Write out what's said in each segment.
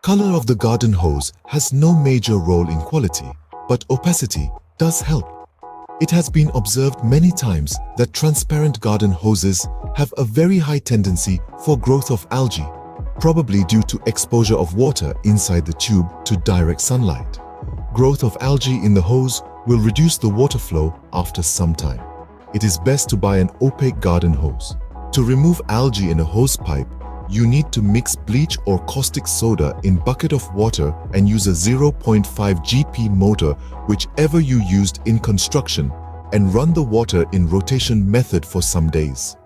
Color of the garden hose has no major role in quality, but opacity does help. It has been observed many times that transparent garden hoses have a very high tendency for growth of algae, probably due to exposure of water inside the tube to direct sunlight. Growth of algae in the hose will reduce the water flow after some time. It is best to buy an opaque garden hose. To remove algae in a hose pipe, you need to mix bleach or caustic soda in bucket of water and use a 0.5 GP motor, whichever you used in construction, and run the water in rotation method for some days.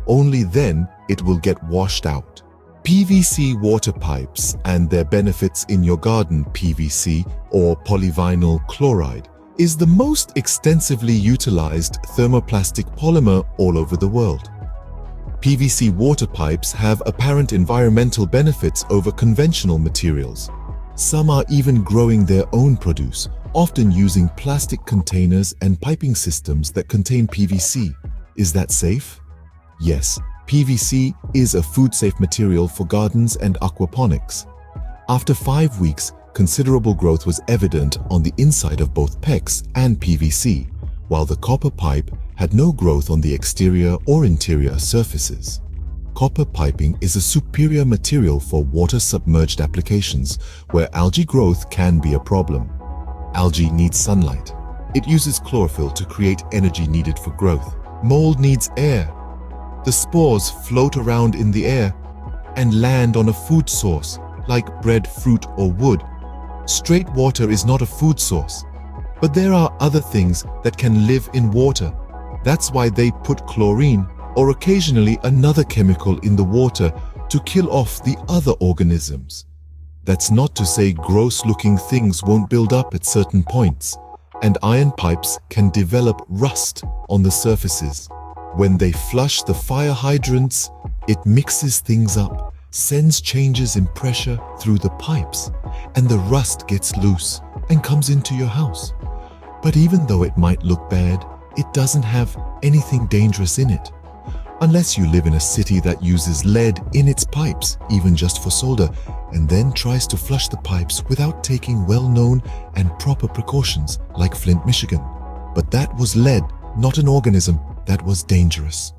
Only then it will get washed out. PVC water pipes and their benefits in your garden. PVC, or polyvinyl chloride, is the most extensively utilized thermoplastic polymer all over the world. PVC water pipes have apparent environmental benefits over conventional materials. Some are even growing their own produce, often using plastic containers and piping systems that contain PVC. Is that safe? Yes, PVC is a food-safe material for gardens and aquaponics. After 5 weeks, considerable growth was evident on the inside of both PEX and PVC, while the copper pipe had no growth on the exterior or interior surfaces. Copper piping is a superior material for water-submerged applications where algae growth can be a problem. Algae needs sunlight. It uses chlorophyll to create energy needed for growth. Mold needs air. The spores float around in the air and land on a food source like bread, fruit, or wood. Straight water is not a food source, but there are other things that can live in water. That's why they put chlorine or occasionally another chemical in the water to kill off the other organisms. That's not to say gross-looking things won't build up at certain points, and iron pipes can develop rust on the surfaces. When they flush the fire hydrants, it mixes things up, sends changes in pressure through the pipes, and the rust gets loose and comes into your house. But even though it might look bad, it doesn't have anything dangerous in it. Unless you live in a city that uses lead in its pipes, even just for solder, and then tries to flush the pipes without taking well-known and proper precautions like Flint, Michigan. But that was lead, not an organism that was dangerous.